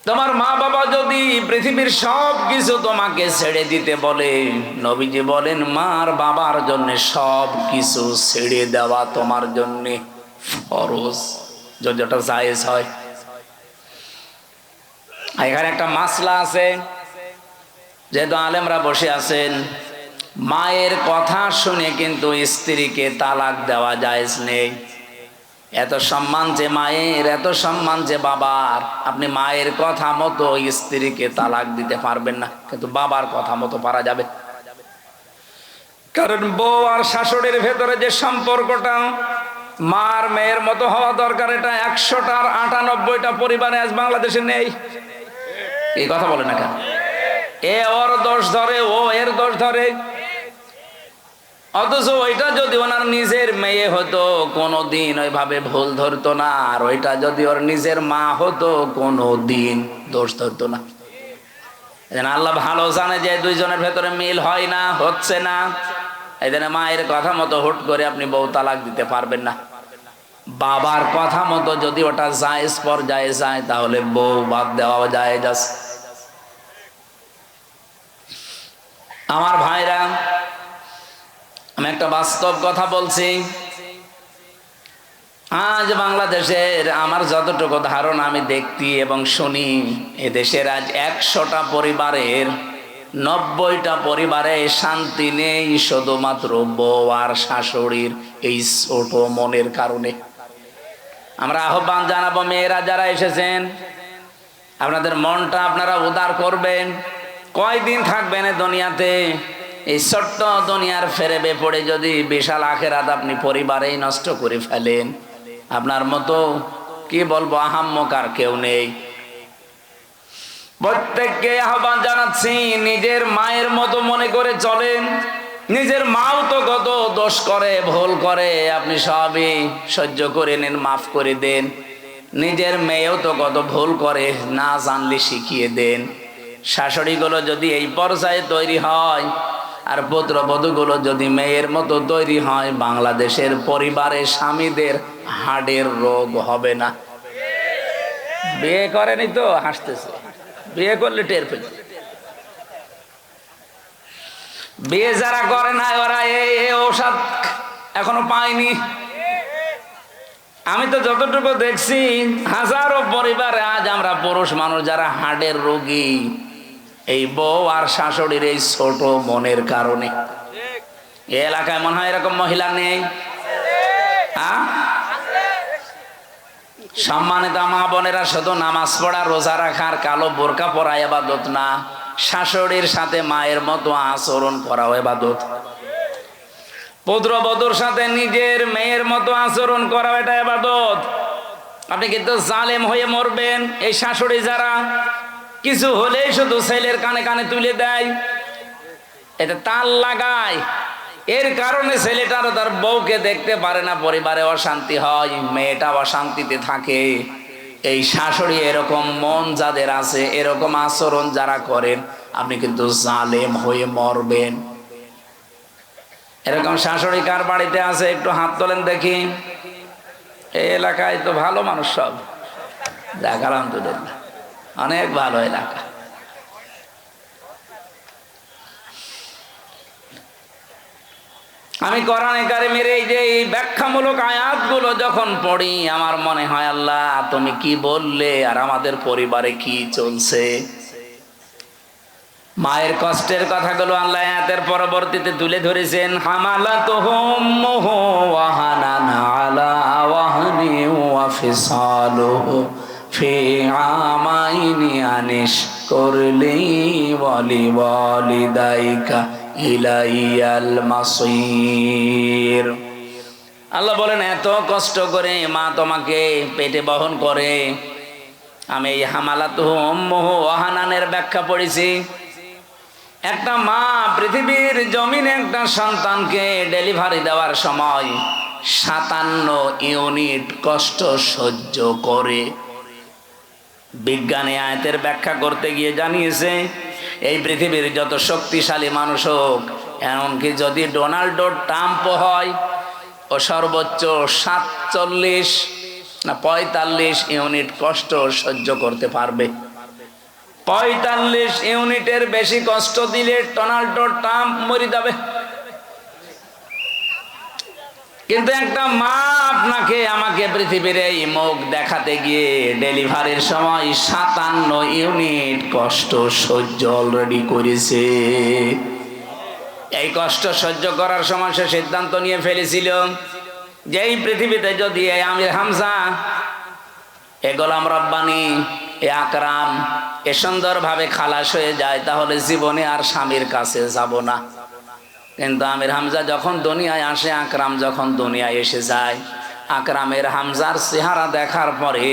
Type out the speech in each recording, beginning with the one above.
তোমার মা বাবা যদি পৃথিবীর সব কিছু তোমাকে ছেড়ে দিতে বলে, নবীজি বলেন মার বাবার জন্য সব কিছু ছেড়ে দেওয়া তোমার জন্য ফরজ, যদি ওটা জায়েজ হয়। এখানে একটা মাসলা আছে, যেহেতু আলেমরা বসে আছেন, মায়ের কথা শুনে কিন্তু স্ত্রীকে তালাক দেওয়া জায়েজ নেই। এত সম্মান যে মায়ের, এত সম্মান যে বাবার, আপনি মায়ের কথা মতো স্ত্রীকে তালাক দিতে পারবেন না, কিন্তু বাবার কথা মতো পারা যাবে। কারণ বউ আর শাশুড়ির ভেতরে যে সম্পর্কটা মার মেয়ের মতো হওয়া দরকার, এটা 100টার 98টা পরিবারে আজ বাংলাদেশে নেই। এই কথা বলে না কেন? এ ওর দোষ ধরে, ও এর দোষ ধরে। অথচ ওইটা যদি ওনার নিজের মেয়ে হতো কোনোদিন ওইভাবে ভুল ধরতো না, আর ওইটা যদি ওর নিজের মা হতো কোনোদিন দোষ ধরতো না। আল্লাহ ভালো জানে যে দুইজনের ভেতরে মিল হয় না, হচ্ছে না। এই জন্য মায়ের কথা মতো হুট করে আপনি বউ তালাক দিতে পারবেন না। বাবার কথা মতো যদি ওটা জায়েজ পর্যায়ে যায়, তাহলে বউ বাদ দেওয়া জায়েজ আছে। আমার ভাইরা, আমি একটা বাস্তব কথা বলছি। আজ বাংলাদেশের আমার যতটুকু ধারণা আমি দেখি এবং শুনি, এদেশের আজ 100টা পরিবারের 90টা পরিবারে শান্তি নেই, শুধুমাত্র বউ আর শাশুড়ির এই ছোট মনের কারণে। আমরা আহ্বান জানাবো, মেয়েরা যারা এসেছেন, আপনাদের মনটা আপনারা উদার করবেন। কয়দিন থাকবেন এই দুনিয়াতে? এই ছোট্ট দুনিয়ার ফেরেবে পড়ে যদি বিশাল আখেরাত আপনি পরিবারেই নষ্ট করে ফেলেন, আপনার মতো কি বলবো আহাম্মক আর কেউ নেই। প্রত্যেককে আহ্বান জানাচ্ছি, নিজের মায়ের মতো মনে করে চলেন। নিজের মাও তো কত দোষ করে, ভুল করে, আপনি সবই সহ্য করে নেন, মাফ করে দেন। নিজের মেয়েও তো কত ভুল করে, না জানলে শিখিয়ে দেন। শাশুড়িগুলো যদি এই পর্যায়ে তৈরি হয়, আর পুত্রবধূগুলো যদি মেয়ের মতো তৈরি হয়, বাংলাদেশের পরিবারে স্বামীদের হার্টের রোগ হবে না। বিয়ে করেনি তো হাসতেছে, বিয়ে করলে টের পেত। বিয়ে যারা করে না, ওরা এই ঔষধ এখনো পায়নি। আমি তো যতটুকু দেখছি, হাজারো পরিবারে আজ আমরা পুরুষ মানুষ যারা হার্টের রোগী, এই বউ আর শাশুড়ির এই ছোট মনের কারণে। এই এলাকায় মনে হয় এরকম মহিলা নেই? সম্মানিত মা বোনেরা, শুধু নামাজ পড়া, রোজা রাখার, কালো বোরকা পরা ইবাদত না, শাশুড়ির সাথে মায়ের মতো আচরণ করা ইবাদত। পুত্রবধূর সাথে নিজের মেয়ের মতো আচরণ করা, এটা ইবাদত। আপনি কিন্তু জালেম হয়ে মরবেন। এই শাশুড়ি যারা কিছু হলেই শুধু ছেলের কানে কানে তুলে দেয়, এটা তাল লাগায়, এর কারণে ছেলেটারও তার বউকে দেখতে পারে না, পরিবারে অশান্তি হয়, মেয়েটা অশান্তিতে থাকে। এই শাশুড়ি এরকম মন যাদের আছে, এরকম আচরণ যারা করেন, আপনি কিন্তু জালেম হয়ে মরবেন। এরকম শাশুড়ি কার বাড়িতে আছে? একটু হাত তোলেন দেখি। এই এলাকায় তো ভালো মানুষ সব, দেখালাম তো, অনেক ভালো এলাকা। আমি কোরআনে কারিমের এই যে ব্যাখ্যামূলক আয়াতগুলো যখন পড়ি, আমার মনে হয় আল্লাহ তুমি কি বললে আর আমাদের পরিবারে কি চলছে। মায়ের কষ্টের কথাগুলো আল্লাহ আয়াতের পরবর্তীতে তুলে ধরেছেন। হামালাতুহু উম্মুহু ওয়াহানান আলা ওয়াহনি ওয়া ফিসালুহু ফি আমাইনি আনিশ করলি ওয়ালি ওয়ালিদাইকা ইলাইয়াল মাসির। আল্লাহ বলেন, এত কষ্ট করে মা তোমাকে পেটে বহন করে। আমি এই হামালাতুহু উম্মুহু ওয়াহানানের ব্যাখ্যা পড়েছি। একটা মা পৃথিবীর জমিনে একটা সন্তানকে ডেলিভারি দেওয়ার সময় 57 ইউনিট কষ্ট সহ্য করে। বিজ্ঞানী আয়াতের ব্যাখ্যা করতে গিয়ে জানিয়েছে, এই পৃথিবীর যত শক্তিশালী মানুষ হোক, এমনকি যদি ডোনাল্ড ট্রাম্প হয়, ও সর্বোচ্চ 47 না 45 ইউনিট কষ্ট সহ্য করতে পারবে। 45 ইউনিটের বেশি কষ্ট দিলে ডোনাল্ড ট্রাম্প মরে যাবে। কিন্তু একটা মা আপনাকে আমাকে পৃথিবীর এই মুখ দেখাতে গিয়ে ডেলিভারির সময় 57 ইউনিট কষ্ট সহ্য অলরেডি করেছে। এই কষ্ট সহ্য করার সময় সে সিদ্ধান্ত নিয়ে ফেলেছিল যে এই পৃথিবীতে যদি এই আমির হামজা, এ গোলাম রব্বানি, এ আকরাম এ সুন্দরভাবে খালাস হয়ে যায় তাহলে জীবনে আর স্বামীর কাছে যাব না। কিন্তু আমির হামজা যখন দুনিয়ায় আসে, আকরাম যখন দুনিয়ায় এসে যায়, আকরামের হামজার চেহারা দেখার পরে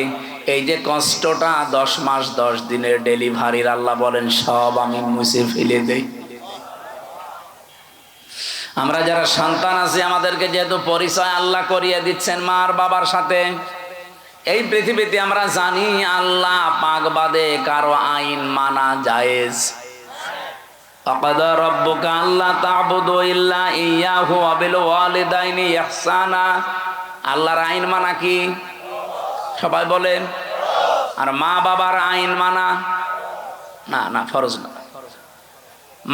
এই যে কষ্টটা 10 মাস 10 দিনের ডেলিভারির, আল্লাহ বলেন সব আমি মুছে ফেলে দেই। আমরা যারা সন্তান আছি আমাদেরকে যেহেতু পরিচয় আল্লাহ করিয়ে দিচ্ছেন মা আর বাবার সাথে, এই পৃথিবীতে আমরা জানি আল্লাহ পাক বাদে কারো আইন মানা জায়েজ। ওয়াকাদা রাব্বুকা আল্লা তা'বুদু ইল্লা ইয়্যাহু ওয়া বিল ওয়ালিদাইনি ইহসানা। আল্লাহর আইন মানা কি? সবাই বলেন। আর মা বাবার আইন মানা না ফরজ না।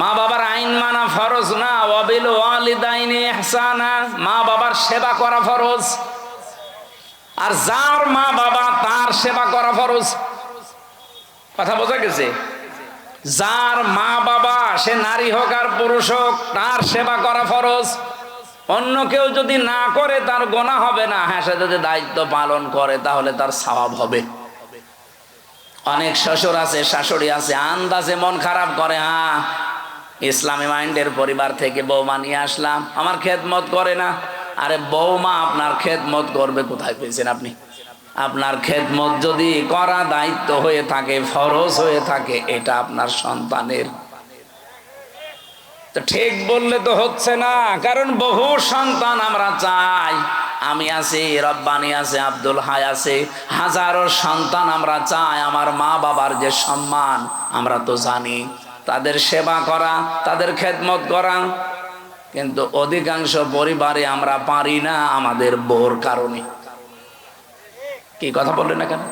মা বাবার আইন মানা ফরজ না। ওয়া বিল ওয়ালিদাইনি ইহসানা, মা বাবার সেবা করা ফরজ। আর যার মা বাবা তার সেবা করা ফরজ। কথা বোঝা গেছে? যার মা বাবা, সে নারী হোক আর পুরুষ হোক, তার সেবা করা ফরজ। অন্য কেউ যদি না করে তার গুনাহ হবে না, হ্যাঁ সে যদি দায়িত্ব পালন করে তাহলে তার সওয়াব হবে। অনেক শ্বশুর আছে, শাশুড়ি আছে, আন্দাজে মন খারাপ করে, হ্যাঁ ইসলামী মাইন্ডের পরিবার থেকে বৌমা নিয়ে আসলাম, আমার খেদমত করে না। আরে বৌমা আপনার খেদমত করবে কোথায় পেয়েছেন আপনি? আপনার খেদমত যদি করা দায়িত্ব হয়ে থাকে, ফরজ হয়ে থাকে, এটা আপনার সন্তানের। তো ঠিক বললে তো হচ্ছে না, কারণ বহু সন্তান আমরা চাই। আমি আছি, রব্বানি আছে, আব্দুল হাই আছে, হাজারো সন্তান আমরা চাই আমার মা বাবার যে সম্মান আমরা তো জানি, তাদের সেবা করা, তাদের খেদমত করা। কিন্তু অধিকাংশ পরিবারে আমরা পারি না আমাদের বোর কারণে। কি কথা বললেন না কেন?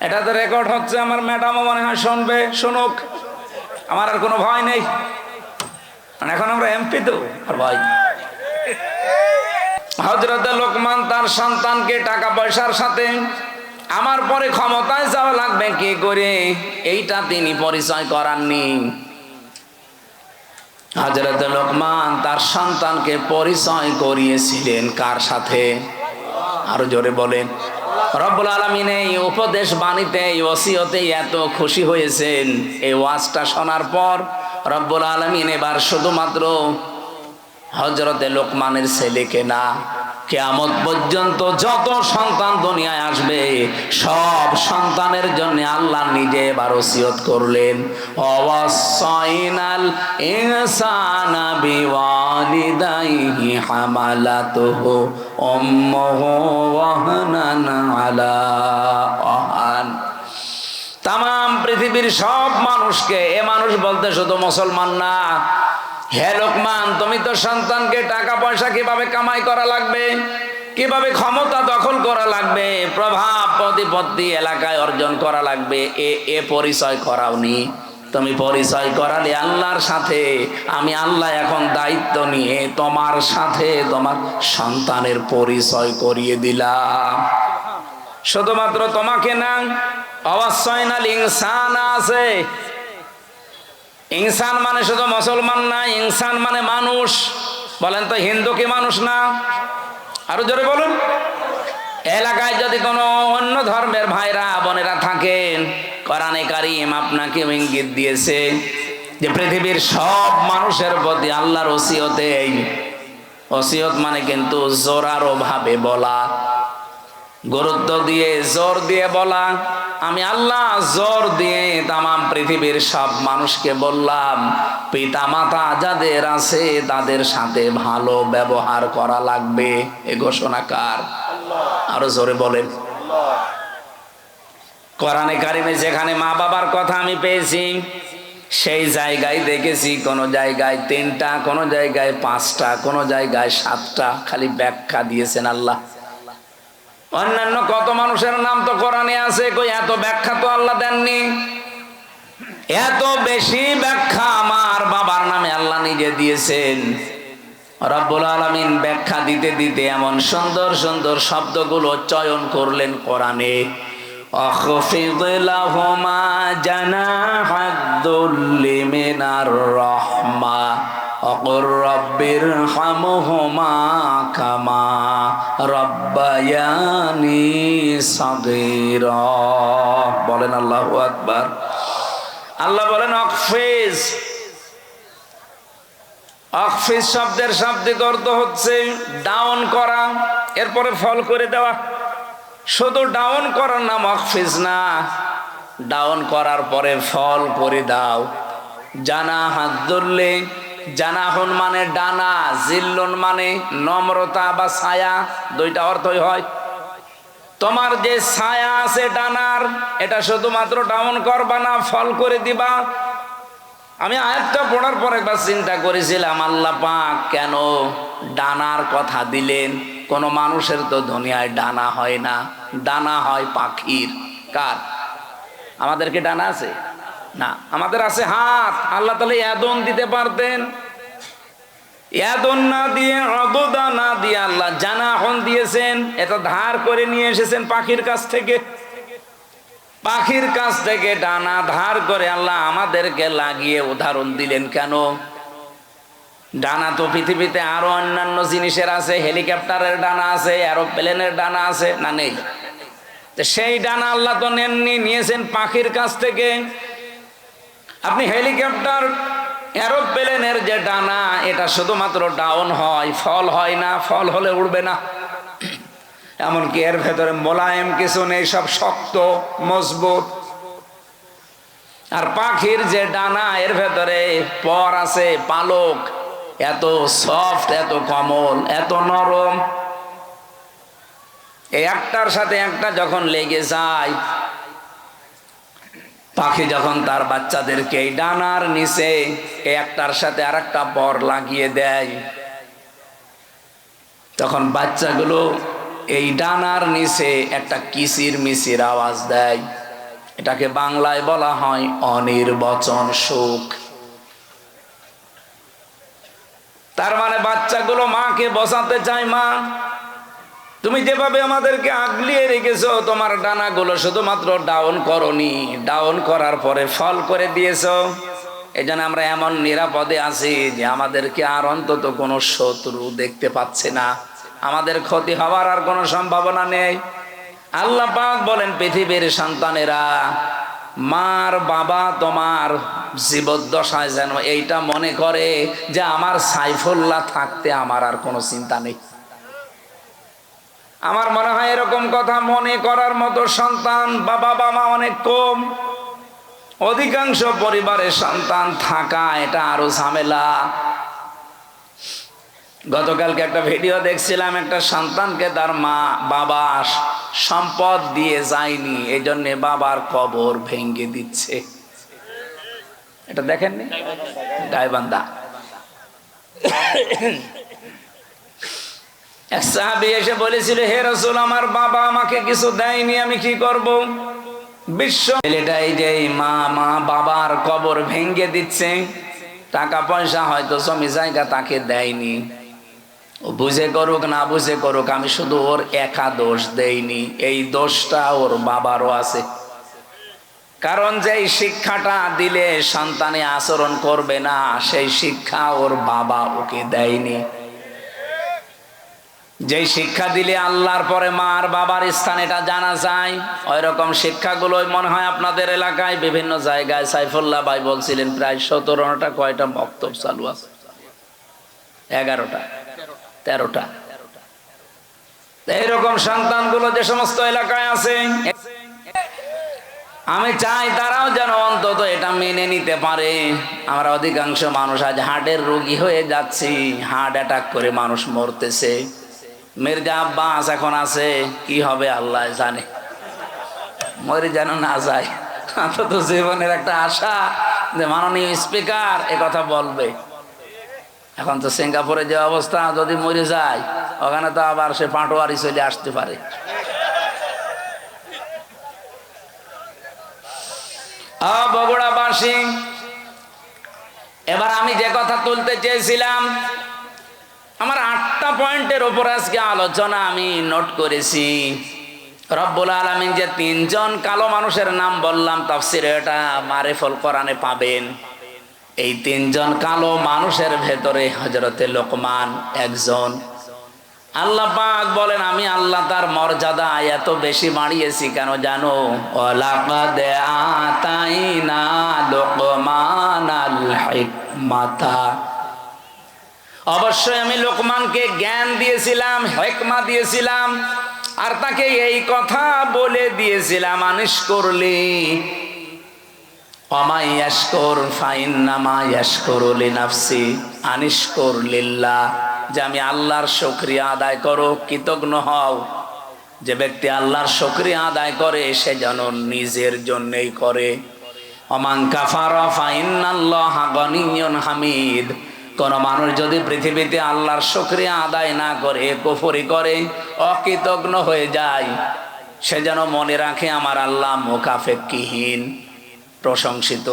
এটা তো রেকর্ড হচ্ছে, আমার ম্যাডামও মনে হয় শুনবে, শুনুক, আমার আর কোনো ভয় নেই। মানে এখন আমরা এমপি তো আর ভয়। হযরত লোকমান তার সন্তানকে টাকা পয়সার সাথে আমার পরে ক্ষমতায় যাওয়া লাগবে কি করে, এইটা তিনি পরিচয় করাননি। হযরত লোকমান তার সন্তানকে পরিচয় করিয়েছিলেন কার সাথে? আরো জোরে বলেন। রব্বুল আলামিন এই উপদেশ বাণীতে, এই ওসিয়তে এত খুশি হয়েছেন, এই ওয়াজটা শোনার পর রব্বুল আলামিন এবার শুধুমাত্র হযরতে লোকমানের ছেলেকে না, কিয়ামত পর্যন্ত যত সন্তান দুনিয়ায় আসবে সব সন্তানের জন্য আল্লাহ নিজে এবার ওসিয়ত করলেন, ওয়াসাইনাল ইনসানা বিওয়ালিদাইহি হামালাতুহু উম্মুহু ওয়াহনান আলা ওয়াহান। তাম পৃথিবীর সব মানুষকে, এ মানুষ বলতে শুধু মুসলমান না, হে লোকমান তুমি তো সন্তানকে টাকা পয়সা কিভাবে কামাই করা লাগবে, কিভাবে ক্ষমতা দখল করা লাগবে, প্রভাব প্রতিপত্তি এলাকায় অর্জন করা লাগবে, এ পরিচয় করাওনি। তুমি পরিচয় করালে আল্লাহর সাথে, আমি আল্লাহ এখন দায়িত্ব নিয়ে তোমার সাথে তোমার সন্তানের পরিচয় করিয়ে দিলাম। শুধুমাত্র তোমাকে না, ওয়াসাইনাল ইনসানা আছে। ইনসান মানে শুধু মুসলমান না, ইনসান মানে মানুষ। বলেন তো হিন্দু কি মানুষ না? আরো জোরে বলুন। এলাকায় যদি কোনো অন্য ধর্মের ভাইরা বোনেরা থাকেন, কোরআনে কারীম আপনাকে ইঙ্গিত দিয়েছে যে পৃথিবীর সব মানুষের প্রতি আল্লাহর ওসিয়তে, ওসিয়ত মানে কিন্তু জোরালো ভাবে বলা, গুরুত্ব দিয়ে জোর দিয়ে বলা। আমি আল্লাহ জোর দিয়ে তাম পৃথিবীর সব মানুষকে বললাম, পিতা মাতা যাদের আছে তাদের সাথে ভালো ব্যবহার করা লাগবে। এ ঘোষণা কার? আরো জোরে বলেন। কোরআনে কারিমে যেখানে মা বাবার কথা আমি পেয়েছি, সেই জায়গায় দেখেছি কোন জায়গায় 3টা, কোন জায়গায় 5টা, কোন জায়গায় 7টা, খালি ব্যাখ্যা দিয়েছেন আল্লাহ। অন্যান্য কত মানুষের নাম তো কোরআনে আছে, কই এত ব্যাখ্যা তো আল্লাহ দেননি। এত বেশি ব্যাখ্যা আমার বাবার নামে আল্লাহ নিজে দিয়েছেন। রব্বুল আলামিন ব্যাখ্যা দিতে দিতে এমন সুন্দর সুন্দর শব্দগুলো চয়ন করলেন কোরআনে। আখফিদ লাহুমা জানাহাদ-দুল্লি মিনার রাহমা ওয়াকুর রাব্বিরহামহুমা কামা রাব্বায়ানি সাগীরা। বলেন আল্লাহু আকবার। আল্লাহ বলেন আখফিজ। আখফিজ শব্দের শাব্দিক অর্থ হচ্ছে ডাউন করা, এরপরে ফল করে দেওয়া। শুধু ডাউন করার নাম আখফিজ না, ডাউন করার পরে ফল করে দাও। জানাহাদ-দুল্লি, জানাহুন মানে ডানা, জিল্লুন মানে নম্রতা বা ছায়া, দুইটা অর্থই হয়। তোমার যে ছায়া আছে ডানার, এটা শুধুমাত্র ডাউন করবা না, ফল করে দিবা। আমি আয়াতটা পড়ার পর একবার চিন্তা করেছিলাম, আল্লাহ পাক কেন ডানার কথা দিলেন? কোন মানুষের তো দুনিয়ায় ডানা হয় না, ডানা হয় পাখির। কার? আমাদের কি ডানা আছে? না, আমাদের আছে হাত। আল্লাহ তাহলে ইয়াদুন দিতে পারতেন, ইয়াদুন না দিয়ে, অদুদা না দিয়ে আল্লাহ জানাহুন দিয়েছেন। এটা ধার করে নিয়ে এসেছেন পাখির কাছ থেকে। পাখির কাছ থেকে ডানা ধার করে আল্লাহ আমাদেরকে লাগিয়ে উদাহরণ দিলেন কেন? ডানা তো পৃথিবীতে আরো অন্যান্য জিনিসের আছে, হেলিকপ্টারের ডানা আছে, এরোপ্লেনের ডানা আছে, না নেই? তো সেই ডানা আল্লাহ তো নেননি, নিয়েছেন পাখির কাছ থেকে। আপনি হেলিকপ্টার, এরোপ্লেনের যে ডানা, এটা শুধুমাত্র ডাউন হয়, ফল হয় না। ফল হলে উড়বে না। এমনকি এর ভেতরে মোলায়েম কিছু নেই, সব শক্ত মজবুত। আর পাখির যে ডানা, এর ভেতরে পর আছে, পালক, এত সফট, এত কোমল, এত নরম। এই একটার সাথে একটা যখন লেগে যায়, পাখি যখন তার বাচ্চাদেরকে এই ডানার নিচে এই একটার সাথে আর একটা পর লাগিয়ে দেয়, তখন বাচ্চাগুলো এই ডানার নিচে একটা কিচির মিচির আওয়াজ দেয়। এটাকে বাংলায় বলা হয় অনির্বচন সুখ। তার মানে বাচ্চাগুলো মাকে বসাতে চায়, মা তুমি যেভাবে আমাদেরকে আগলিয়ে রেখেছো, তোমার ডানাগুলো শুধুমাত্র ডাউন করনি, ডাউন করার পরে ফল করে দিয়েছো। এই জন্য আমরা এমন নিরাপদে আছি যে আমাদেরকে আর অন্তত কোনো শত্রু দেখতে পাচ্ছে না, আমাদের ক্ষতি হওয়ার আর কোনো সম্ভাবনা নেই। আল্লাহ পাক বলেন, পৃথিবীর সন্তানেরা, মার বাবা তোমার জীবদ্দশায় যেন এইটা মনে করে যে আমার সাইফুল্লাহ থাকতে আমার আর কোনো চিন্তা নেই। আমার মনে হয় এরকম কথা মনে করার মতো সন্তান বা বাবা মা অনেক কম। অধিকাংশ পরিবারের সন্তান থাকা এটা আরো ঝামেলা। গতকালকে একটা ভিডিও দেখছিলাম, একটা সন্তানকে তার মা বাবা সম্পদ দিয়ে যায়নি, এই জন্যে বাবার কবর ভেঙে দিচ্ছে। এটা দেখেননি? গাইবান্ধা এক সাহাবী এসে বলেছিল, হে রাসূল, আমার বাবা আমাকে কিছু দেয়নি, আমি কি করব? বিশ্ব ছেলেটাই যে মা বাবার কবর ভেঙে দিচ্ছে। টাকা পয়সা হয়তো জমি জায়গা তাকে দেয়নি, ও বুঝে করুক না বুঝে করুক, আমি শুধু ওর একা দোষ দেইনি, এই দোষটা ওর বাবারও আছে। কারণ যেই শিক্ষাটা দিলে সন্তানে আচরণ করবে না, সেই শিক্ষা ওর বাবা ওকে দেয়নি। যেই শিক্ষা দিলে আল্লাহর পরে মার বাবার স্থান এটা জানা যায়, ওই রকম শিক্ষাগুলোই মনে হয় আপনাদের এলাকায় বিভিন্ন জায়গায়। সাইফুল্লাহ ভাই বলছিলেন প্রায় 17টা কয়টা বক্তব্য চালু আছে, 11টা 13টা। এইরকম সন্তানগুলো যে সমস্ত এলাকায় আছে, আমি চাই তারাও যেন অন্তত এটা মেনে নিতে পারে। আমরা অধিকাংশ মানুষ আজ হার্টের রোগী হয়ে যাচ্ছি, হার্ট অ্যাটাক করে মানুষ মরতেছে। মির্জা আব্বাস এখন আছে, কি হবে আল্লাহ জানে, মরে যেন না যায়। অন্তত জীবনের একটা আশা যে মাননীয় স্পিকার এ কথা বলবে। এখন তো সিঙ্গাপুরে যে অবস্থা, যদি মরে যায় ওখানে তো আবার সে পাটোয়ারি চলে আসতে পারে। বগুড়াবাসী, এবার আমি যে কথা তুলতে চেয়েছিলাম, আমার 8টা পয়েন্টের উপর আজকে আলোচনা আমি নোট করেছি। রব্বুল আলামিন যে 3জন কালো মানুষের নাম বললাম তাফসিরে, এটা মারিফুল কোরআনে পাবেন। এই 3জন কালো মানুষের ভেতরে হযরতে লোকমান একজন। আল্লাহ পাক বলেন, আমি আল্লাহ তার মর্যাদা এত বেশি বাড়িয়েছি কেন জানো? ওয়ালাকাদ আতাইনা লোকমানাল হিকমাতা, অবশ্যই আমি লোকমানকে জ্ঞান দিয়েছিলাম, হিকমা দিয়েছিলাম, আর তাকে এই কথা বলে দিয়েছিলাম, আনিশ করলি ওয়ামাই ইয়াশকুর ফাইন্নামা ইয়াশকুরু লিনাফসি, আনিশ করলিল্লাহ, যে আমি আল্লাহর শুকরিয়া আদায় করো, কৃতজ্ঞ হও। যে ব্যক্তি আল্লাহর শুকরিয়া আদায় করে সে যেন নিজের জন্যই করে। ওমান কাফারা ফাইন্নাল্লাহা গনিয়্যুন হামিদ, কোন মানুষ যদি পৃথিবীতে আল্লাহর শুকরিয়া আদায় না করে, কুফরি করে, অকৃতজ্ঞ হয়ে যায়, সে যেন মনে রাখে আমার আল্লাহ মুকাফেক্ষিহীন, প্রশংসিত।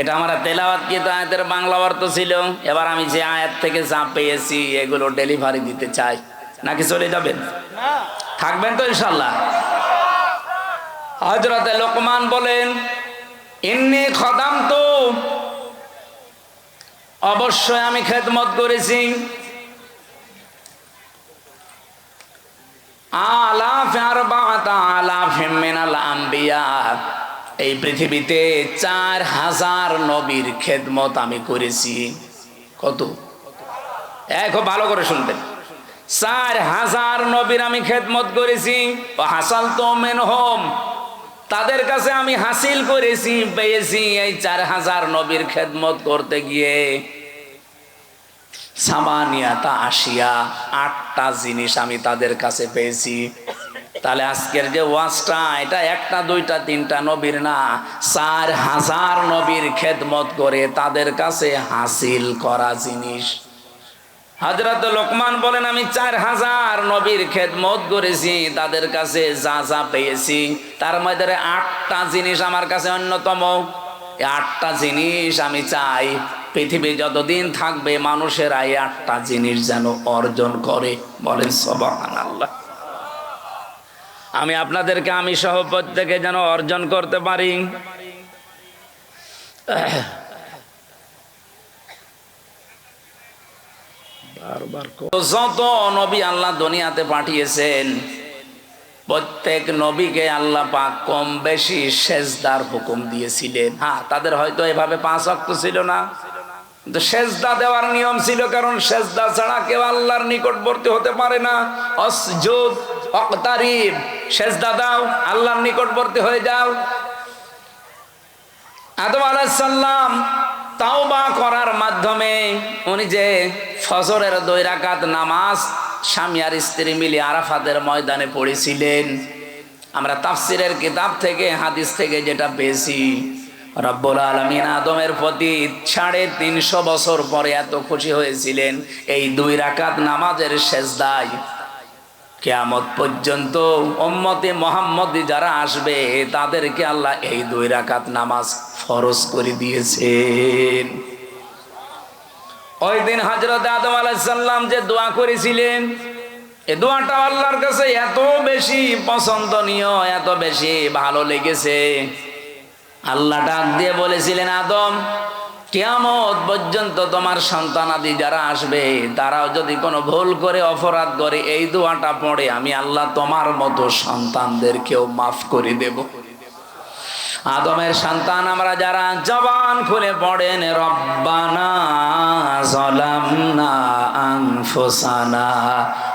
এটা আমরা তেলাওয়াত কি আয়াতের বাংলা অর্থ ছিল। এবার আমি যে আয়াত থেকে যা পেয়েছি এগুলো ডেলিভারি দিতে চাই, নাকি চলে যাবেন? থাকবেন তো ইনশাআল্লাহ? হযরতে লোকমান বলেন, ইন্নী খাদামতু, অবশ্যই আমি খেদমত করেছি, আলাফ আরবাআতা আলাফিম মিনাল আম্বিয়া, এই পৃথিবীতে 4000 নবীর খেদমত আমি করেছি। কত? খুব ভালো করে শুনবেন, 4000 নবীর আমি খেদমত করেছি। হাসালতু মিনহুম, তাদের কাছে আমি হাসিল করেছি, পেয়েছি এই 4000 নবীর খেদমত করতে গিয়ে সামানিয়াতা আশিয়া, 8টা জিনিস আমি তাদের কাছে পেয়েছি। তাহলে আজকের যে ওয়াজটা, এটা 1টা 2টা 3টা নবীর না, 4000 নবীর খেদমত করে তাদের কাছে হাসিল করা জিনিস। হযরত লোকমান বলেন, আমি 4000 নবীর খেদমত করেছি, তাদের কাছে যা যা পেয়েছি তার মধ্যে 8টা জিনিস আমার কাছে অন্যতম। এই 8টা জিনিস আমি চাই পৃথিবী যতদিন থাকবে মানুষেরা এই 8টা জিনিস যেন অর্জন করে। বলেন সুবহানাল্লাহ। আমি আপনাদেরকে, আমি সহ প্রত্যেকে যেন অর্জন করতে পারি। যত নবী আল্লাহ দুনিয়াতে পাঠিয়েছেন, প্রত্যেক নবীকে আল্লাহ পাক কম বেশি সেজদার হুকুম দিয়েছিলেন। হ্যাঁ, তাদের হয়তো এভাবে 5 ওয়াক্ত ছিল না, কিন্তু সেজদা দেওয়ার নিয়ম ছিল, কারণ সেজদা ছাড়া কেউ আল্লাহর নিকটবর্তী হতে পারে না। আসজুদ ওয়াকতারিব, সেজদা দাও, আল্লাহর নিকটবর্তী হয়ে যাও। আদম আলাইহিস সালাম তাওবা করার মাধ্যমে উনি যে ফজরের 2 রাকাত নামাজ স্বামী আর স্ত্রী মিলে আরাফাতের ময়দানে পড়েছিলেন, আমরা তাফসিরের কিতাব থেকে, হাদিস থেকে যেটা পেয়েছি, রব্বুল আলামিন আদমের প্রতি 350 বছর পরে এত খুশি হয়েছিলেন এই 2 রাকাত নামাজের সেজদায়। কিয়ামত পর্যন্ত উম্মতে মুহাম্মদী যারা আসবে তাদেরকে আল্লাহ এই 2 রাকাত নামাজ ফরজ করে দিয়েছেন। ওই দিন হযরত আদম আলাইহিস সালাম যে দোয়া করেছিলেন, এই দোয়াটা আল্লাহর কাছে এত বেশি পছন্দনীয়, এত বেশি ভালো লেগেছে, আল্লাহ ডাক দিয়ে বলেছিলেন, আদম, কিয়ামত পর্যন্ত তোমার সন্তানাদি যারা আসবে তারাও যদি কোনো ভুল করে, অপরাধ করে, এই দোয়াটা পড়ে আমি আল্লাহ তোমার মতো সন্তানদেরকেও মাফ করে দেব। আদমের সন্তান আমরা যারা জবান খুলে পড়েন, রব্বানা যালামনা আনফুসানা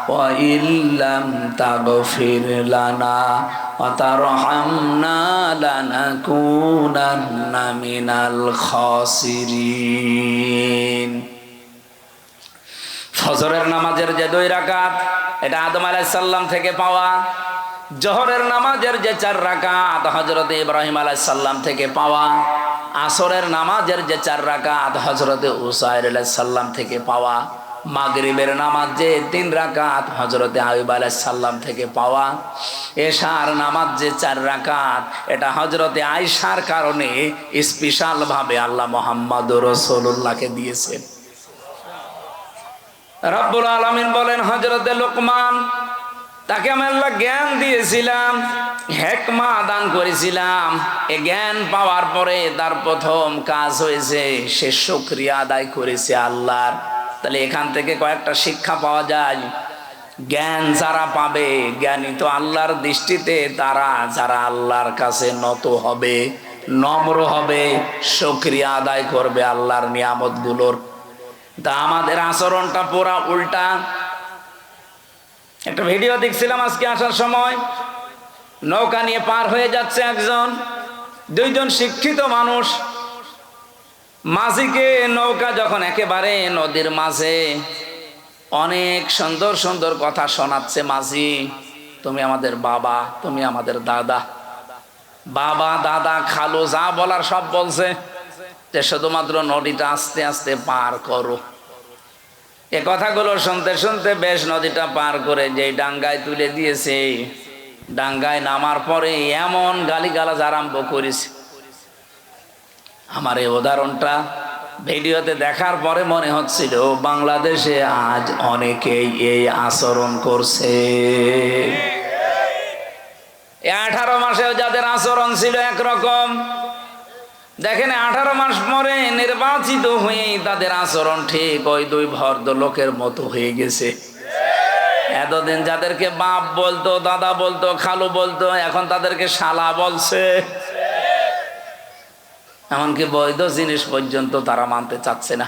ওয়া ইল্লাম তাগফির লানা ওয়া তারহামনা লানাকুনান্না মিনাল খাসিরিন। ফজরের নামাজের যে 2 রাকাত, এটা আদম আলাইহিস সালাম থেকে পাওয়া। জোহরের নামাজের যে 4 রাকাত হযরত ইব্রাহিম আলাইহিস সালাম থেকে পাওয়া। আসরের নামাজের যে 4 রাকাত হযরত উসাইর আলাইহিস সালাম থেকে পাওয়া। মাগরিবের নামাজ যে 3 রাকাত হযরতে আইয়ুব আলাইহিস সালাম থেকে পাওয়া, এশার নামাজ যে 4 রাকাত, এটা হযরতে আয়েশার কারণে স্পেশাল ভাবে আল্লাহ মুহাম্মদুর রাসূলুল্লাহকে দিয়েছেন। রব্বুল আলামিন বলেন হযরতে লোকমান, তাকে আমি আল্লাহ জ্ঞান দিয়েছিলাম, হিকমা দান করেছিলাম। এই জ্ঞান পাওয়ার পরে তার প্রথম কাজ হয়েছে সে শুকরিয়া আদায় করেছে আল্লাহর। তাহলে এখান থেকে কয়েকটা শিক্ষা পাওয়া যায়। জ্ঞান যারা পাবে, জ্ঞানী তো আল্লাহর দৃষ্টিতে তারা যারা আল্লাহর কাছে নত হবে, নম্র হবে, শুকরিয়া আদায় করবে আল্লাহর নিয়ামতগুলোর। তা আমাদের আচরণটা পুরা উল্টা। একটা ভিডিও দেখছিলাম আজকে আসার সময়, নৌকা নিয়ে পার হয়ে যাচ্ছে একজন, 2 জন শিক্ষিত মানুষ। মাঝিকে নৌকা যখন একেবারে নদীর মাঝে, অনেক সুন্দর সুন্দর কথা শোনাচ্ছে মাঝি। তুমি আমাদের বাবা, তুমি আমাদের দাদা, বাবা দাদা খালু যা বলার সব বলছে, যে শুধুমাত্র নদীটা আস্তে আস্তে পার করো। এ কথাগুলো শুনতে শুনতে বেশ নদীটা পার করে যে ডাঙ্গায় তুলে দিয়েছে, ডাঙ্গায় নামার পরে এমন গালিগালাজ আরম্ভ করেছে। আমার এই উদাহরণটা ভিডিওতে দেখার পরে মনে হচ্ছিল বাংলাদেশে আজ অনেকেই এই আচরণ করছে। 18 মাসেও যাদের আচরণ ছিল একরকম, দেখেন 18 মাস পরে নির্বাচিত হয়েই তাদের আচরণ ঠিক ওই 2 ভদ্রলোকের মতো হয়ে গেছে। এতদিন যাদেরকে বাপ বলতো, দাদা বলতো, খালু বলতো, এখন তাদেরকে শালা বলছে। এমনকি বৈধ জিনিস পর্যন্ত তারা মানতে চাচ্ছে না।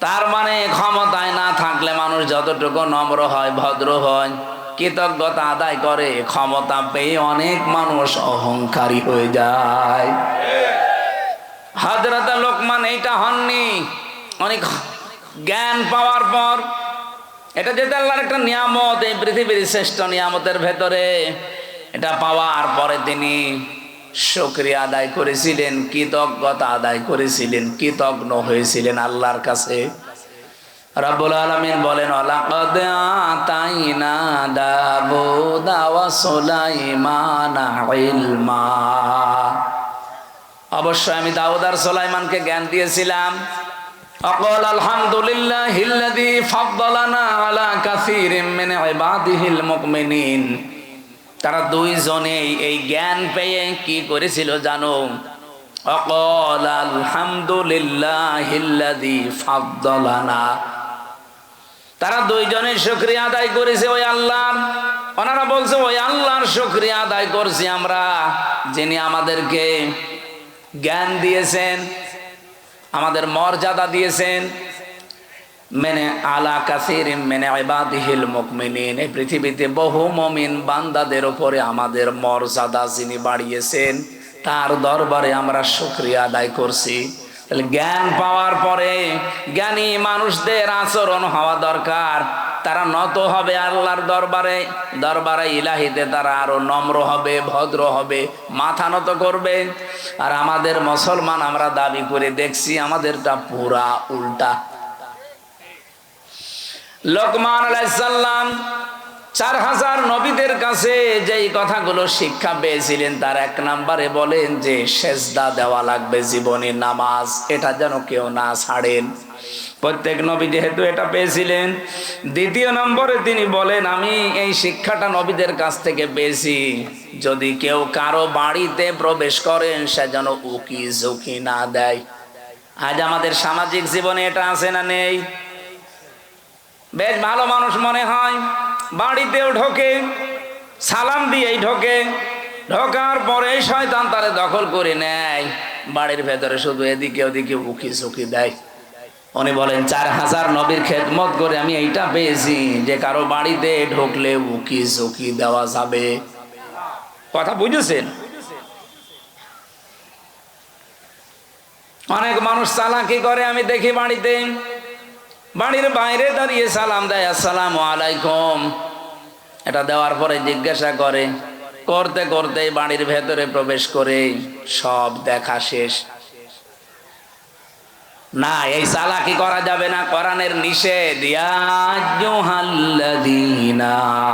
তার মানে ক্ষমতায় না থাকলে মানুষ যতটুকু নম্র হয়, ভদ্র হয়, কৃতজ্ঞতা আদায় করে, ক্ষমতা পেয়ে অনেক মানুষ অহংকারী হয়ে যায়। হযরত লোকমান এইটা হননি। অনেক জ্ঞান পাওয়ার পর, এটা যেটা আল্লাহর একটা নিয়ামত, এই পৃথিবীর শ্রেষ্ঠ নিয়ামতের ভেতরে, এটা পাওয়ার পরে তিনি শুকরিয়া আদায় করেছিলেন, কৃতজ্ঞতা আদায় করেছিলেন, কৃতজ্ঞ হয়েছিলেন আল্লাহর কাছে। রব্বুল আলামিন বলেন ওয়ালাকাদ আতাইনা দাউদা ওয়া সুলাইমানা ইলমা, অবশ্যই আমি দাউদ আর সুলাইমানকে জ্ঞান দিয়েছিলাম। আকাল আলহামদুলিল্লাহিল্লাযী ফাদ্দালানা আলা কাসীরিম মিন ইবাদিহিল মুমিনিন। তারা 2 জনেই এই জ্ঞান পেয়ে কি করেছিল জানো? আকাল আলহামদুলিল্লাহিল্লাযী ফাদ্দালানা। তারা 2 জনের শুকরিয়া আদায় করেছে ওই আল্লাহর। ওনারা বলছে ওই আল্লাহর শুকরিয়া আদায় করছি আমরা, যিনি আমাদেরকে জ্ঞান দিয়েছেন, আমাদের মর্যাদা দিয়েছেন। মেনে আলা কাসীরিম মিন ইবাদিহিল মুমিনিন, এই পৃথিবীতে বহু মুমিন বান্দাদের উপরে আমাদের মর্যাদা যিনি বাড়িয়েছেন, তার দরবারে আমরা শুকরিয়া আদায় করছি। তাহলে জ্ঞান পাওয়ার পরে জ্ঞানী মানুষদের আচরণ হওয়া দরকার। তারা নত হবে আল্লাহর দরবারে, দরবারে ইলাহিতে তারা আরো নম্র হবে, ভদ্র হবে, মাথা নত করবে। আর আমাদের মুসলমান আমরা দাবি করে দেখছি আমাদেরটা পুরা উল্টা। লোকমান আলাইহিস সালাম 4000 নবীদের কাছে যেই কথাগুলো শিক্ষা পেয়েছিলেন, তার 1 নম্বরে বলেন যে সেজদা দেওয়া লাগবে, জীবনে নামাজ, এটা যেন কেউ না ছাড়েন। প্রত্যেক নবী যেহেতু এটা পেয়েছিলেন। 2 নম্বরে তিনি বলেন আমি এই শিক্ষাটা নবীদের কাছ থেকে পেয়েছি, যদি কেউ কারো বাড়িতে প্রবেশ করেন সে যেন উকি ঝুঁকি না দেয়। আজ আমাদের সামাজিক জীবনে এটা আছে না নেই? বেশ ভালো মানুষ মনে হয়, বাড়িতেও ঢোকে, সালাম দিয়েই ঢোকে, ঢোকার পরে শয়তান তারে দখল করে নেয়, বাড়ির ভেতরে শুধু এদিকে ওদিকে উকি ঝুঁকি দেয়। উনি বলেন 4000 নবীর খেদমত করে আমি এইটা পেয়েছি যে কারো বাড়িতে ঢুকলে উকি ঝুঁকি দেওয়া যাবে। কথা বুঝেছেন? অনেক মানুষ চালাকি করে, আমি দেখি বাড়িতে, বাড়ির বাইরে দাঁড়িয়ে সালাম দেয়, আসসালামু আলাইকুম। এটা দেওয়ার পরে জিজ্ঞাসা করে, করতে করতে বাড়ির ভেতরে প্রবেশ করে সব দেখা শেষ। না, এই চালাকি করা যাবে না, কোরআনের নিষেধ। ইয়া আইয়ুহাল্লাযীনা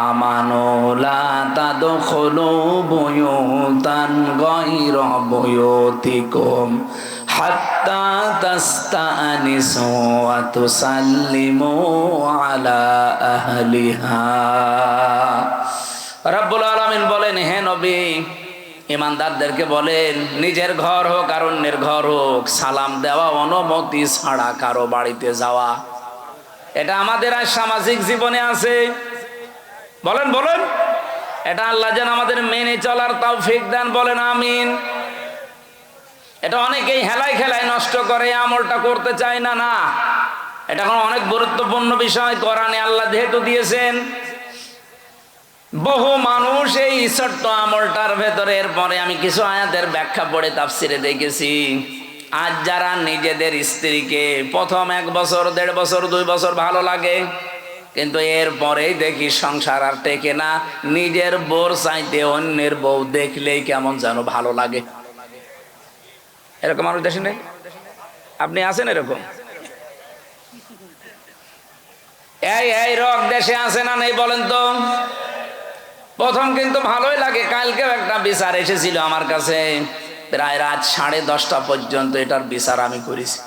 আমানু লা তাদখুলু বুয়ুতান গায়রা বুয়ুতিকুম হাত্তা তাস্তানিসু ওয়া তুসাল্লিমু আলা আহলিহা। রব্বুল আলামিন বলেন, হে নবী, ইমানদারদেরকে বলেন, নিজের ঘর হোক আর অন্যের ঘর হোক, সালাম দেওয়া অনুমতি ছাড়া কারো বাড়িতে যাওয়া, এটা আমাদের আর সামাজিক জীবনে আছে। বলেন বলেন, এটা আল্লাহ যেন আমাদের মেনে চলার তৌফিক দেন, বলেন আমিন। এটা অনেকেই হেলায় খেলায় নষ্ট করে, আমলটা করতে চায় না। না, এটা কোনো অনেক গুরুত্বপূর্ণ বিষয়, কোরআনে আল্লাহ যেহেতু দিয়েছেন। বহু মানুষ এই ছোট্ট আমলটার ভেতরে, এরপরে আমি কিছু আয়াতের ব্যাখ্যা পড়ে তাফসিরে দেখেছি, আজ যারা নিজেদের স্ত্রীকে প্রথম 1 বছর 1.5 বছর 2 বছর ভালো লাগে, কিন্তু এরপরেই দেখি সংসার আর টেকে না, নিজের বউর চাইতে অন্যের বউ দেখলেই কেমন যেন ভালো লাগে। এরকম মানুষ দেশে নেই? আপনি আছেন এরকম? এই রোগ দেশে আছে না নেই বলেন তো? প্রথম কিন্তু ভালোই লাগে। কালকেও একটা বিচার এসেছিল আমার কাছে, প্রায় রাত 10:30 পর্যন্ত এটার বিচার আমি করেছি।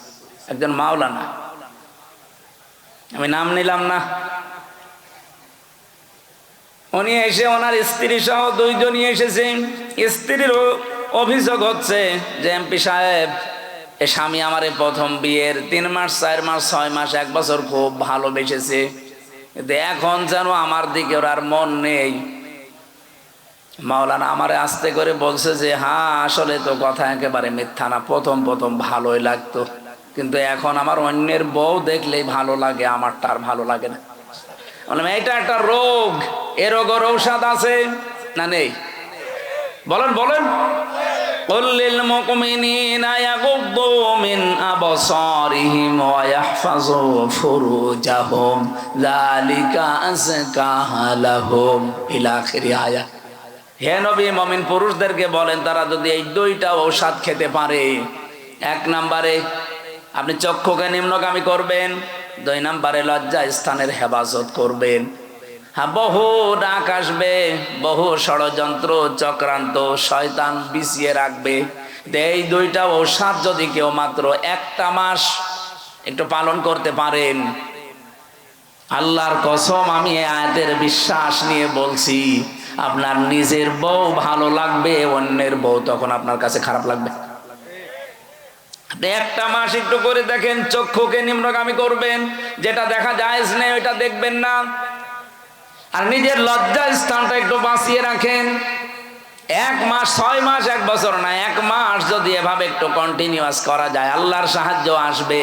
একজন মাওলানা, আমি নাম নিলাম না, উনি এসে ওনার স্ত্রী সহ 2 জনই এসেছে। স্ত্রীর অভিযোগ হচ্ছে যে এমপি সাহেব, এ স্বামী আমারে প্রথম বিয়ের 3 মাস 4 মাস 6 মাস 1 বছর খুব ভালোবেসেছে, কিন্তু এখন যেন আমার দিকে ওর আর মন নেই। মাওলানা আমারে আস্তে করে বলছে যে, হ্যাঁ আসলে তো কথা একেবারে মিথ্যা না, প্রথম ভালোই লাগতো, কিন্তু এখন আমার অন্যের বউ দেখলেই ভালো লাগে, আমারটা আর ভালো লাগে না। বললাম এটা একটা রোগ, এ রোগের ঔষধ আছে না নেই? বলেন বলেন। কুল লিল মুমিনিনা ইয়াগুদ্দু মিন আবসারিহিম ওয়া ইয়াহফাযু ফুরুজাহুম যালিকা আযকা লাহুম ইলা আখিরি আয়াত। হে নবী, মুমিন পুরুষদেরকে বলেন তারা যদি এই 2টা ঔষধ খেতে পারে, 1 নম্বরে আপনি চক্ষুকে নিম্নগামী করবেন, 2 নম্বরে লজ্জা স্থানের হেফাজত করবেন। হ্যাঁ, বহু ডাক আসবে, বহু ষড়যন্ত্র চক্রান্ত শয়তান বিছিয়ে রাখবে। এই 2টা ঔষধ যদি কেউ মাত্র 1টা মাস একটু পালন করতে পারেন, আল্লাহর কসম আমি এই আয়াতের বিশ্বাস নিয়ে বলছি, আপনার নিজের বউ ভালো লাগবে, অন্যের বউ তখন আপনার কাছে খারাপ লাগবে। আপনি 1টা মাস একটু করে দেখেন, চক্ষুকে নিম্নগামী করবেন, যেটা দেখা যায় না ওইটা দেখবেন না, আর নিজের লজ্জা স্থানটা একটু বাঁচিয়ে রাখেন। 1 মাস 6 মাস 1 বছর না, 1 মাস যদি এভাবে একটু কন্টিনিউয়াস করা যায়, আল্লাহর সাহায্য আসবে।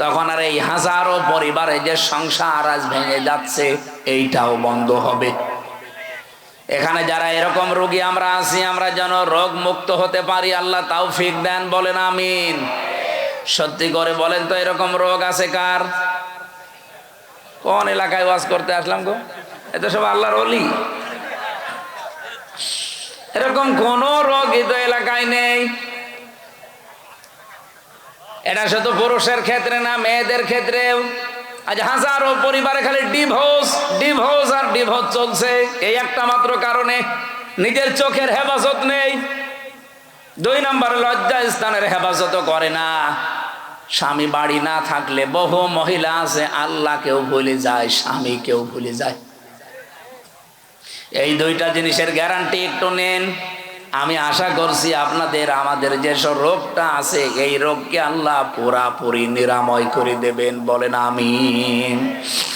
তখন আর এই হাজারো পরিবারে যে সংসার আজ ভেঙে যাচ্ছে, এইটাও বন্ধ হবে। এখানে যারা এরকম রোগী আমরা আছি, আমরা যেন রোগ মুক্ত হতে পারি, আল্লাহ তৌফিক দেন, বলেন আমিন। সত্যি করে বলেন তো, এরকম রোগ আছে কার? কোন এলাকায় ওয়াজ করতে আসলাম গো? এত সব আল্লাহর ওলি। এরকম কোন রোগ তো এলাকায় নেই। এটা শুধু পুরুষের ক্ষেত্রে না, মেয়েদের ক্ষেত্রেও আজ হাজারো পরিবারে খালি ডিভোর্স আর ডিভোর্স চলছে, এই একটা মাত্র কারণে। নিজের চোখের হেফাজত নেই, 2 নম্বর লজ্জা স্থানের হেফাজত করে না। স্বামী বাড়ি না থাকলে বহু মহিলা আছে আল্লাহকেও ভুলে যায়, স্বামীকেও ভুলে যায়। এই 2টা জিনিসের গ্যারান্টি একটু নেন। আমি আশা করছি আপনাদের আমাদের যেসব রোগটা আছে, এই রোগকে আল্লাহ পুরাপুরি নিরাময় করে দেবেন, বলেন আমিন।